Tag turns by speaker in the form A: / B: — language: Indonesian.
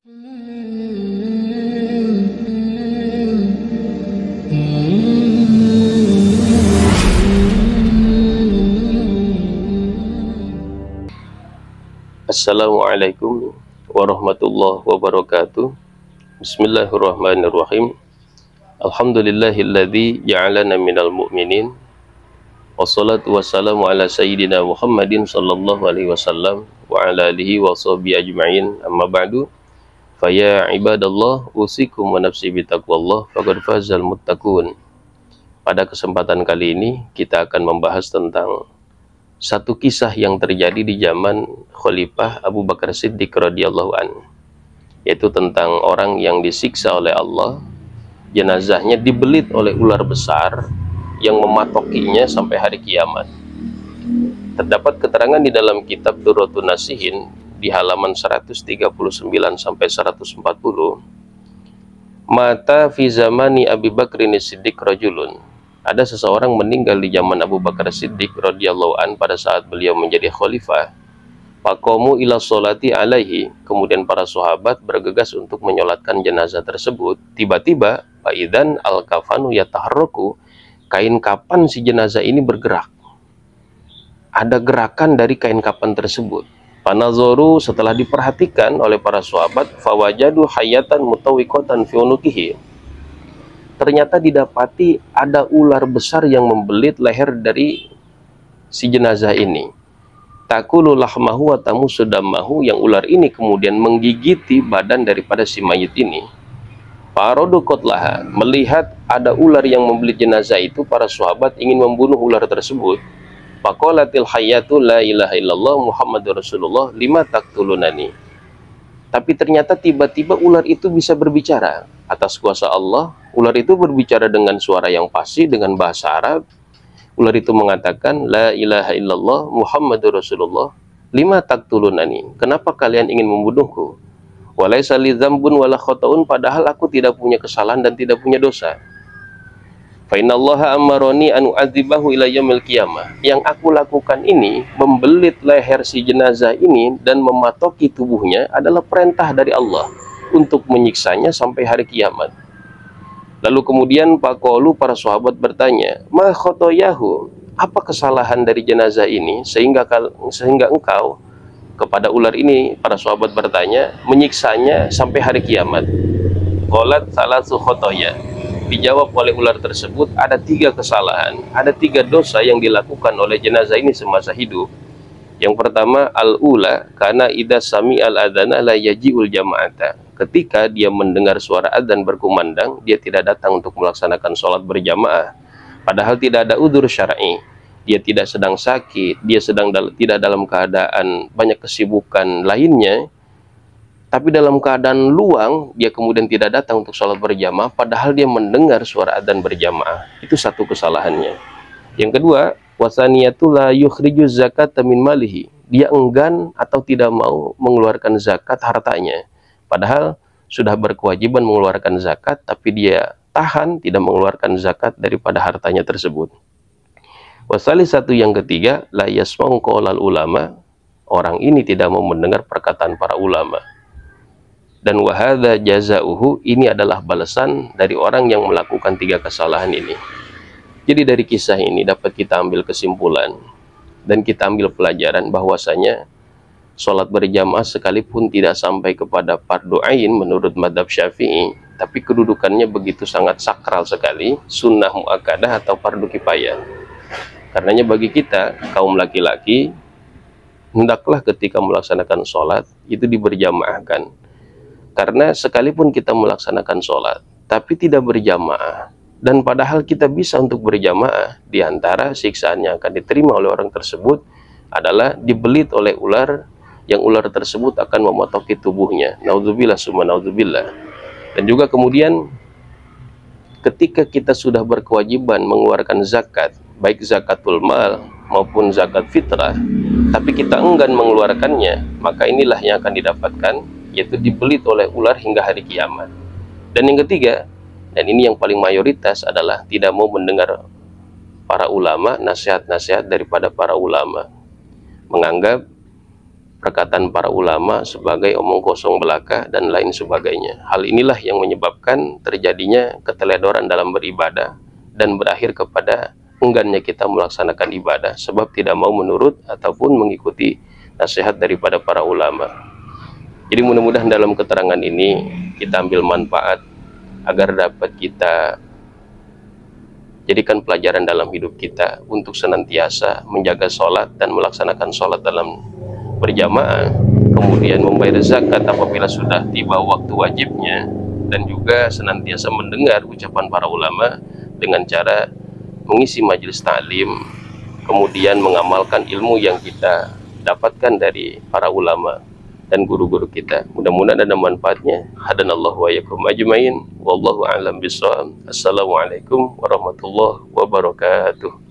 A: Assalamualaikum warahmatullahi wabarakatuh. Bismillahirrahmanirrahim. Alhamdulillahilladzi ja'alana minal mu'minin. Wassalatu wassalamu ala sayyidina Muhammadin sallallahu alaihi wasallam wa ala alihi wa sahbihi ajma'in. Amma ba'du. Faya ibadallah, usikum wa nafsi bitaqwallah, faqad fazal muttaqun. Pada kesempatan kali ini kita akan membahas tentang satu kisah yang terjadi di zaman Khalifah Abu Bakar Siddiq radhiyallahu anhu, yaitu tentang orang yang disiksa oleh Allah, jenazahnya dibelit oleh ular besar yang mematokinya sampai hari kiamat. Terdapat keterangan di dalam kitab Durratun Nasihin di halaman 139 sampai 140. Mata fi zamani Abi Bakrin Siddiq rajulun. Ada seseorang meninggal di zaman Abu Bakar Siddiq radhiyallahu an pada saat beliau menjadi khalifah. Faqamu ila sholati alaihi. Kemudian para sahabat bergegas untuk menyolatkan jenazah tersebut. Tiba-tiba faidan al-kafanu yataharraku. Kain kapan si jenazah ini bergerak. Ada gerakan dari kain kapan tersebut. Panazoru, setelah diperhatikan oleh para sahabat, fawajadu hayatan mutawiqatan fi unuqihi. Ternyata didapati ada ular besar yang membelit leher dari si jenazah ini. Takulu lahmahu wa tamusu dammahu, yang ular ini kemudian menggigiti badan daripada si mayit ini. Farodu qatlaha, melihat ada ular yang membelit jenazah itu, para sahabat ingin membunuh ular tersebut. Faqalatil hayyatu la ilaha illallah Muhammadur Rasulullah lima taqtulunani. Tapi ternyata tiba-tiba ular itu bisa berbicara. Atas kuasa Allah, ular itu berbicara dengan suara yang fasih, dengan bahasa Arab. Ular itu mengatakan, la ilaha illallah Muhammadur Rasulullah lima taqtulunani. Kenapa kalian ingin membunuhku? Walaysa li dzambun wala khata'un, padahal aku tidak punya kesalahan dan tidak punya dosa. Fa innallaha amaroni an u'adzibahu ila yaumil qiyamah. Yang aku lakukan ini, membelit leher si jenazah ini dan mematoki tubuhnya, adalah perintah dari Allah untuk menyiksanya sampai hari kiamat. Lalu kemudian faqalu, para sahabat bertanya, ma khotoyahu, apa kesalahan dari jenazah ini sehingga engkau, kepada ular ini para sahabat bertanya, menyiksanya sampai hari kiamat. Qalat salasu khotoya. Dijawab oleh ular tersebut, ada 3 kesalahan, ada 3 dosa yang dilakukan oleh jenazah ini semasa hidup. Yang pertama, al-ula, karena idza sami al-adana la yaji'ul jama'ata. Ketika dia mendengar suara adzan berkumandang, dia tidak datang untuk melaksanakan sholat berjamaah. Padahal tidak ada udzur syar'i. Dia tidak sedang sakit, dia tidak dalam keadaan banyak kesibukan lainnya. Tapi dalam keadaan luang, dia kemudian tidak datang untuk sholat berjamaah, padahal dia mendengar suara adzan berjamaah. Itu satu kesalahannya. Yang kedua, wasaniyatu la yukhriju zakata min malihi. Dia enggan atau tidak mau mengeluarkan zakat hartanya. Padahal sudah berkewajiban mengeluarkan zakat, tapi dia tahan tidak mengeluarkan zakat daripada hartanya tersebut. Wasalisatu, yang ketiga, la yasma'u qaulal ulama. Orang ini tidak mau mendengar perkataan para ulama. Dan wahadza jazauhu, ini adalah balasan dari orang yang melakukan 3 kesalahan ini. Jadi dari kisah ini dapat kita ambil kesimpulan dan kita ambil pelajaran bahwasanya sholat berjamaah sekalipun tidak sampai kepada fardu ain menurut mazhab Syafi'i, tapi kedudukannya begitu sangat sakral sekali, sunnah muakkadah atau fardu kifayah. Karenanya bagi kita kaum laki-laki, hendaklah ketika melaksanakan sholat itu diberjamaahkan. Karena sekalipun kita melaksanakan sholat, tapi tidak berjamaah, dan padahal kita bisa untuk berjamaah, di antara siksaan yang akan diterima oleh orang tersebut adalah dibelit oleh ular, yang ular tersebut akan mematoki tubuhnya. Naudzubillah summa naudzubillah. Dan juga kemudian ketika kita sudah berkewajiban mengeluarkan zakat, baik zakatul mal maupun zakat fitrah, tapi kita enggan mengeluarkannya, maka inilah yang akan didapatkan, yaitu dibelit oleh ular hingga hari kiamat. Dan yang ketiga, dan ini yang paling mayoritas, adalah tidak mau mendengar para ulama, nasihat-nasihat daripada para ulama. Menganggap perkataan para ulama sebagai omong kosong belaka dan lain sebagainya. Hal inilah yang menyebabkan terjadinya keteledoran dalam beribadah dan berakhir kepada enggannya kita melaksanakan ibadah sebab tidak mau menurut ataupun mengikuti nasihat daripada para ulama. Jadi mudah-mudahan dalam keterangan ini kita ambil manfaat agar dapat kita jadikan pelajaran dalam hidup kita untuk senantiasa menjaga sholat dan melaksanakan sholat dalam berjamaah, kemudian membayar zakat apabila sudah tiba waktu wajibnya, dan juga senantiasa mendengar ucapan para ulama dengan cara mengisi majelis ta'lim, kemudian mengamalkan ilmu yang kita dapatkan dari para ulama dan guru-guru kita. Mudah-mudahan ada manfaatnya. Hadanallahu wa yakum ajmain. Wallahu a'lam bishawab. Assalamualaikum warahmatullahi wabarakatuh.